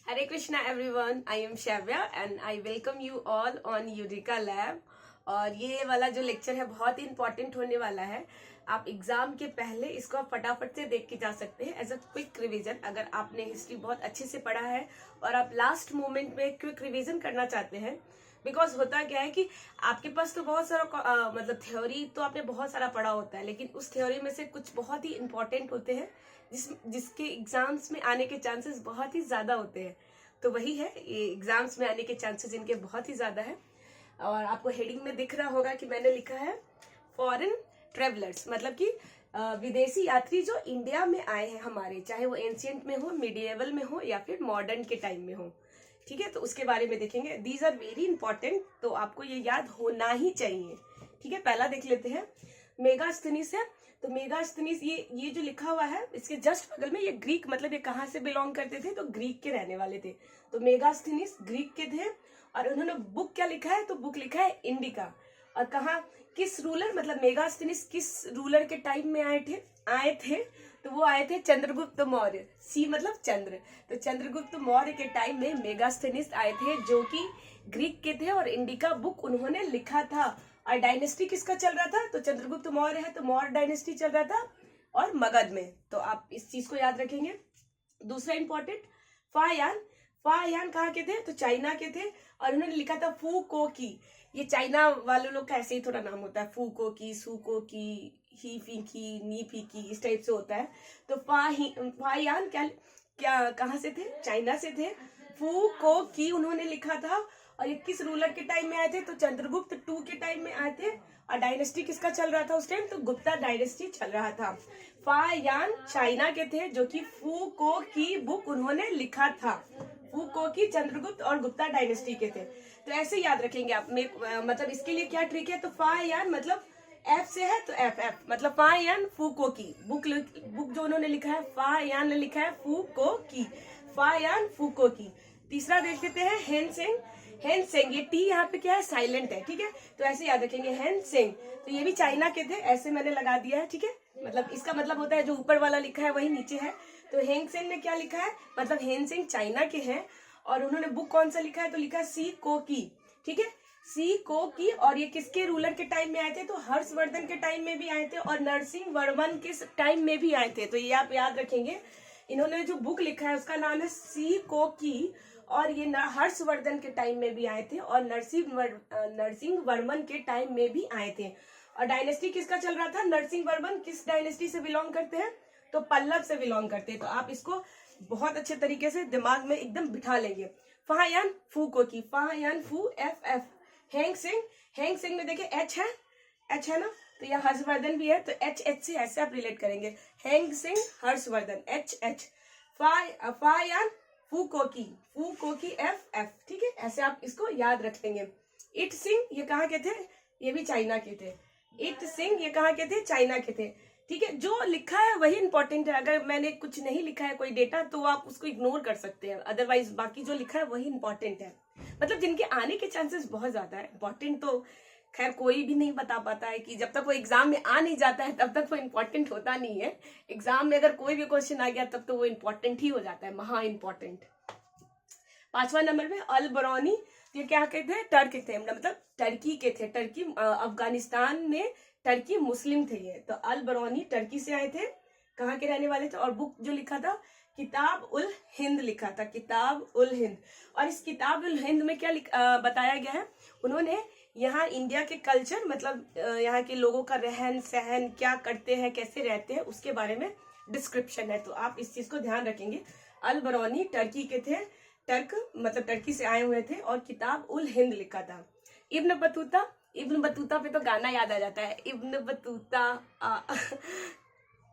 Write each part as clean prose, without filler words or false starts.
Hare Krishna everyone, I am Shavya and I welcome you all on Eureka Lab। और ये वाला जो lecture है बहुत ही इंपॉर्टेंट होने वाला है। आप एग्जाम के पहले इसको आप फटाफट से देख के जा सकते हैं एज अ क्विक रिवीजन। अगर आपने हिस्ट्री बहुत अच्छे से पढ़ा है और आप लास्ट मोमेंट में क्विक रिवीजन करना चाहते हैं, बिकॉज होता क्या है कि आपके पास तो बहुत सारा मतलब थ्योरी तो आपने बहुत सारा पढ़ा होता है, लेकिन उस थ्योरी में से कुछ बहुत ही इंपॉर्टेंट होते हैं जिसके एग्जाम्स में आने के चांसेस बहुत ही ज्यादा होते हैं। तो वही है, ये एग्जाम्स में आने के चांसेस इनके बहुत ही ज्यादा है। और आपको हेडिंग में दिख रहा होगा कि मैंने लिखा है फॉरेन ट्रेवलर्स, मतलब कि विदेशी यात्री जो इंडिया में आए हैं हमारे, चाहे वो एंशियंट में हो, मिडिएवल में हो या फिर मॉडर्न के टाइम में हो। ठीक है, तो उसके बारे में देखेंगे। दीज आर वेरी इंपॉर्टेंट, तो आपको ये याद होना ही चाहिए। ठीक है, पहला देख लेते हैं। मेगास्थनीस है, तो मेगास्थनीस ये जो लिखा हुआ है इसके जस्ट बगल में ये ग्रीक, मतलब ये कहाँ से बिलोंग करते थे, तो ग्रीक के रहने वाले थे। तो मेगास्थनीस ग्रीक के थे। और उन्होंने बुक क्या लिखा है, तो बुक लिखा है इंडिका। और कहा किस रूलर, मतलब मेगास्थनीस किस रूलर के टाइम में आए थे, तो वो आए थे चंद्रगुप्त मौर्य। सी मतलब चंद्र, तो चंद्रगुप्त मौर्य के टाइम में मेगास्थनीस आए थे, जो कि ग्रीक के थे। और इंडिका बुक उन्होंने लिखा था। और डायनेस्टी किसका चल रहा था, तो चंद्रगुप्त मौर्य है तो मौर्य डायनेस्टी चल रहा था और मगध में। तो आप इस चीज को याद रखेंगे। दूसरा इंपॉर्टेंट, फायान। फायान कहाँ के थे, तो चाइना के थे। और उन्होंने लिखा था फू को की। ये चाइना वाले लोग का ऐसे ही थोड़ा नाम होता है, फू को की, सू को की, ही फी की, नी फी की, इस टाइप से होता है। तो फायान क्या कहाँ से थे, चाइना से थे। फू को की उन्होंने लिखा था। और ये किस रूलर के टाइम में आए थे, तो चंद्रगुप्त टू के टाइम में आए थे। और डायनेस्टी किसका चल रहा था उस टाइम, तो गुप्ता डायनेस्टी चल रहा था। फायान चाइना के थे, जो कि फू को की बुक उन्होंने लिखा था। फू को की चंद्रगुप्त और गुप्ता डायनेस्टी के थे। तो ऐसे याद रखेंगे आप। मतलब इसके लिए क्या ट्रिक है, तो फायान मतलब एफ से है तो एफ मतलब फायान फूको की बुक जो उन्होंने लिखा है, फायान ने लिखा है फूको की, फायान फूको की। तीसरा देख लेते हैं हेनसेंग। हेनसेंग, ये टी यहाँ पे क्या है, साइलेंट है। ठीक है, तो ऐसे याद रखेंगे हेनसेंग। तो ये भी चाइना के थे, ऐसे मैंने लगा दिया है। ठीक है, मतलब इसका मतलब होता है जो ऊपर वाला लिखा है वही नीचे है। तो हेनसेंग ने क्या लिखा है, मतलब हेनसेंग चाइना के हैं। और उन्होंने बुक कौन सा लिखा है, तो लिखा है सी को की। ठीक है, सी को की। और ये किसके रूलर के टाइम में आए थे, तो हर्षवर्धन के टाइम में भी आए थे और नरसिंह वर्मन के टाइम में भी आए थे। तो ये आप याद रखेंगे। इन्होंने जो बुक लिखा है उसका नाम है सी को की। और ये हर्षवर्धन के टाइम में भी आए थे और नरसिंह वर्मन के टाइम में भी आए थे। और डायनेस्टी किसका चल रहा था, नरसिंह वर्मन किस डायनेस्टी से बिलोंग करते हैं, तो पल्लव से बिलोंग करते हैं। तो आप इसको बहुत अच्छे तरीके से दिमाग में एकदम बिठा लेंगे। फायान फू को की, फायान फू एफ। हेंग सिंह में देखिए एच है ना, तो यहाँ हर्षवर्धन भी है, तो एच से ऐसे आप रिलेट करेंगे। हेंग सिंह हर्षवर्धन, एच। फायान फू को की एफ। ठीक है, ऐसे आप इसको याद रख लेंगे। इत सिंह ये कहाँ के थे, ये भी चाइना के थे। इत सिंह ये कहाँ के थे, चाइना के थे। ठीक है, जो लिखा है वही इंपॉर्टेंट है। अगर मैंने कुछ नहीं लिखा है कोई डेटा, तो आप उसको इग्नोर कर सकते हैं। अदरवाइज बाकी जो लिखा है वही इंपॉर्टेंट है। मतलब जिनके आने के चांसेस बहुत ज्यादा है। इंपॉर्टेंट तो खैर कोई भी नहीं बता पाता है, कि जब तक वो एग्जाम में आ नहीं जाता है तब तक वो इम्पोर्टेंट होता नहीं है। एग्जाम में अगर कोई भी क्वेश्चन आ गया तब तो वो इम्पोर्टेंट ही हो जाता है, महा इम्पोर्टेंट। 5वां नंबर में अल बरौनी। ये क्या कहते हैं, टर्क थे, मतलब टर्की के थे। टर्की अफगानिस्तान में टर्की मुस्लिम थे ये। तो अल बरौनी टर्की से आए थे, कहाँ के रहने वाले थे। और बुक जो लिखा था किताब उल हिंद लिखा था, किताब उल हिंद। और इस किताब उल हिंद में क्या बताया गया है, उन्होंने यहाँ इंडिया के कल्चर, मतलब यहाँ के लोगों का रहन सहन, क्या करते हैं, कैसे रहते हैं, उसके बारे में डिस्क्रिप्शन है। तो आप इस चीज को ध्यान रखेंगे। अल बरौनी टर्की के थे, टर्क मतलब टर्की से आए हुए थे। और किताब उल हिंद लिखा था। इब्न बतूता पे तो गाना याद आ जाता है, इब्न बतूता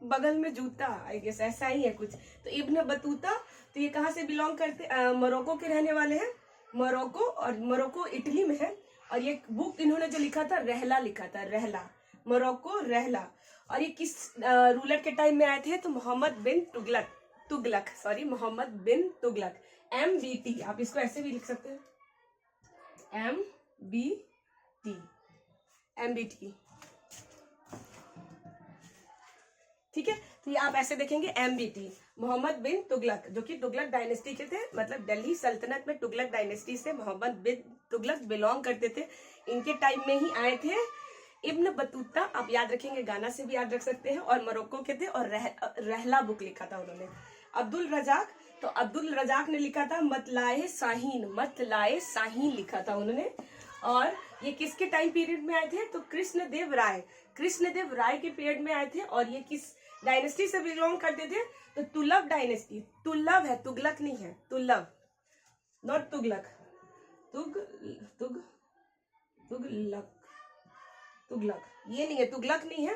बगल में जूता, आई गेस ऐसा ही है कुछ। तो इब्न बतूता, तो ये कहाँ से बिलोंग करते, मोरक्को के रहने वाले हैं। मोरक्को, और मोरक्को इटली में है। और ये बुक इन्होंने जो लिखा था, रहला लिखा था, रहला, मोरक्को रहला। और ये किस रूलर के टाइम में आए थे, तो मोहम्मद बिन तुगलक। MBT, आप इसको ऐसे भी लिख सकते हैं, MBT। ठीक है। तो ये आप ऐसे देखेंगे MBT, मोहम्मद बिन तुगलक, जो कि तुगलक डायनेस्टी के थे, मतलब दिल्ली सल्तनत में तुगलक डायनेस्टी से मोहम्मद बिन तुगलक बिलोंग करते थे। इनके टाइम में ही आए थे। इब्न बतूता आप याद रखेंगे, गाना से भी याद रख सकते हैं, और मोरक्को के थे, और रहला बुक लिखा था उन्होंने। अब्दुल रजाक, तो अब्दुल रजाक ने लिखा था मतलाए शाहीन, मतलाए शाहीन लिखा था उन्होंने। और ये किसके टाइम पीरियड में आए थे? तो कृष्णदेव राय, कृष्णदेव राय के पीरियड में आए थे। और ये किस डायनेस्टी से बिलोंग करते थे? तो तुगलक डायनेस्टी। तुगलक है, तुगलक नहीं है, तुगलक, नॉट तुगलक, तुगलक, तुगलक ये नहीं है, तुगलक नहीं है,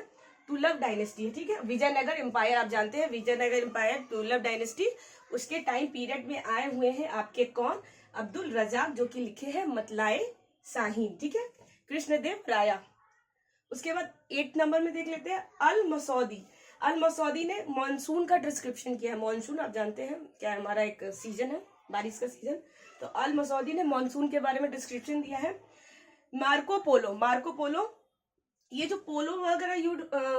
तुगलक डायनेस्टी है। ठीक है। विजयनगर एम्पायर आप जानते हैं, विजयनगर एम्पायर, तुगलक डायनेस्टी, उसके टाइम पीरियड में आए हुए हैं आपके कौन? अब्दुल रजाक, जो कि लिखे हैं मतलाए शाहीन। ठीक है। कृष्णदेव राया। उसके बाद 8 नंबर में देख लेते हैं अल मसौदी। अल मसौदी ने मॉनसून का डिस्क्रिप्शन किया है। मॉनसून आप जानते हैं क्या, हमारा एक सीजन है, बारिश का सीजन। तो अल मसौदी ने मॉनसून के बारे में डिस्क्रिप्शन दिया है। मार्को पोलो, मार्को पोलो, ये जो पोलो वगैरह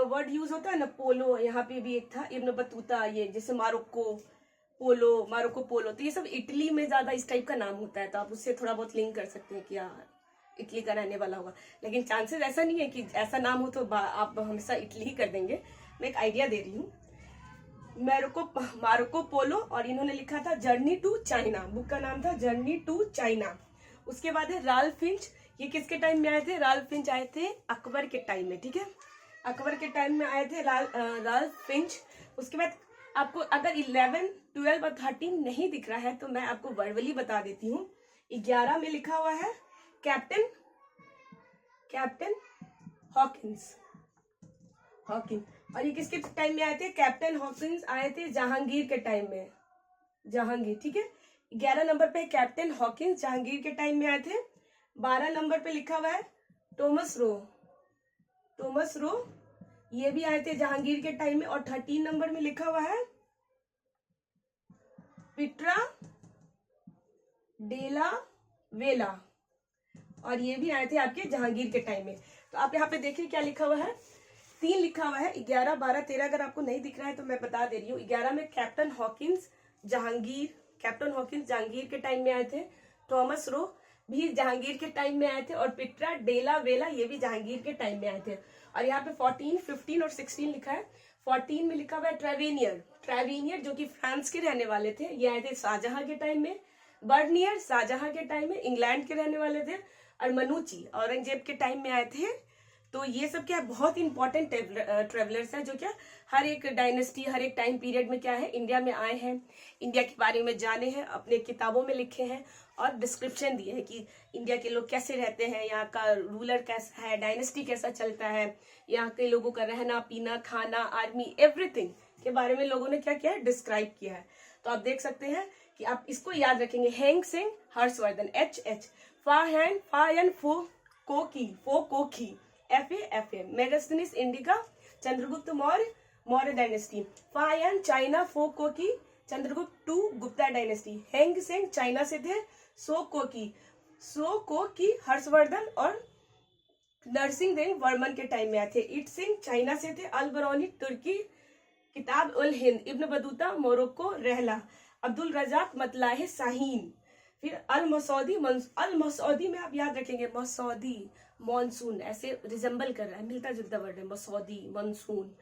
वर्ड यूज होता है ना, पोलो, यहाँ पे भी एक था इब्न बतूता, ये जैसे मारोक्को पोलो, मारोक्को पोलो, तो ये सब इटली में ज्यादा इस टाइप का नाम होता है। तो आप उससे थोड़ा बहुत लिंक कर सकते हैं कि यार इटली का रहने वाला होगा, लेकिन चांसेस ऐसा नहीं है कि ऐसा नाम हो तो आप हमेशा इटली ही कर देंगे। मैं एक आइडिया दे रही हूँ। मार्को पोलो, और इन्होंने लिखा था जर्नी टू चाइना, बुक का नाम था जर्नी टू चाइना। उसके बाद है राल्फ फिंच, ये किसके टाइम में आए थे? राल्फ फिंच आए थे अकबर के टाइम में। ठीक है। अकबर के टाइम में आए थे राल्फ फिंच। उसके बाद आपको अगर 11, 12 और 13 नहीं दिख रहा है तो मैं आपको वर्बली बता देती हूँ। 11 में लिखा हुआ है कैप्टन हॉकिंस, और ये किसके टाइम में आए थे? कैप्टन हॉकिंस आए थे जहांगीर के टाइम में, जहांगीर। ठीक है। 11 नंबर पे कैप्टन हॉकिंस, जहांगीर के टाइम में आए थे। 12 नंबर पे लिखा हुआ है थॉमस रो, ये भी आए थे जहांगीर के टाइम में। और 13 नंबर में लिखा हुआ है पिट्रा डेला वेला, और ये भी आए थे आपके जहांगीर के टाइम में। तो आप यहाँ पे देखिए क्या लिखा हुआ है, 3 लिखा हुआ है, 11, 12, 13 अगर आपको नहीं दिख रहा है तो मैं बता दे रही हूँ। 11 में कैप्टन हॉकिंस जहांगीर के टाइम में आए थे। थॉमस रो भी जहांगीर के टाइम में आए थे, और पिट्रा डेला वेला ये भी जहांगीर के टाइम में आए थे। और यहाँ पे 14, 15 और 16 लिखा है। 14 में लिखा हुआ है ट्रेवेनियर, जो कि फ्रांस के रहने वाले थे, ये आए थे शाहजहां के टाइम में। बर्नियर शाहजहां के टाइम में इंग्लैंड के रहने वाले थे। और मनुची औरंगजेब के टाइम में आए थे। तो ये सब क्या बहुत इंपॉर्टेंट ट्रेवलर्स हैं, जो क्या हर एक डायनेस्टी, हर एक टाइम पीरियड में क्या है, इंडिया में आए हैं, इंडिया के बारे में जाने हैं, अपने किताबों में लिखे हैं, और डिस्क्रिप्शन दिए हैं कि इंडिया के लोग कैसे रहते हैं, यहाँ का रूलर कैसा है, डायनेस्टी कैसा चलता है, यहाँ के लोगों का रहना पीना, खाना, आर्मी, एवरीथिंग के बारे में लोगों ने क्या किया है, डिस्क्राइब किया है। तो आप देख सकते हैं कि आप इसको याद रखेंगे। हेंग सेंग हर्षवर्धन, HH, फायन कोकी, FA, Megasthenes indica, Chandragupta Maurya dynasty. Fine China, कोकी, चंद्रगुप्त 2 गुप्ता डायनेस्टी। हेंग सेंग चाइना से थे, सो कोकी हर्षवर्धन और नरसिंह देव वर्मन के टाइम में आए थे। इट सिंह चाइना से थे, अल बरौनी तुर्की, किताब ul Hind, Ibn Battuta Morocco, रहला, अब्दुल रजाक मतलाहे शाहीन। फिर अल मसौदी में आप याद रखेंगे, मसौदी मॉनसून, ऐसे रिजेंबल कर रहा है, मिलता जुलता वर्ड है, मसौदी मानसून।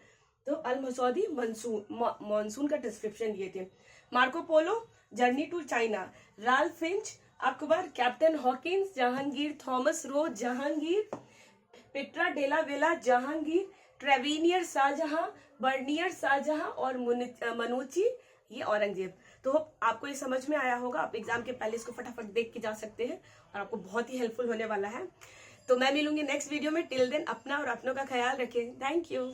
तो अल मसौदी मानसून का डिस्क्रिप्शन दिए थे। Marco Polo journey to China, Ralph Fitch Akbar, captain Hawkins Jahangir, Thomas Roe Jahangir, Pietro Della Valle Jahangir, Tavernier Shahjahan, Bernier Shahjahan, और मनुची ये औरंगजेब। तो आपको ये समझ में आया होगा। आप एग्जाम के पहले इसको फटाफट देख के जा सकते हैं, और आपको बहुत ही हेल्पफुल होने वाला है। तो मैं मिलूंगी नेक्स्ट वीडियो में। टिल देन अपना और अपनों का ख्याल रखें। Thank you.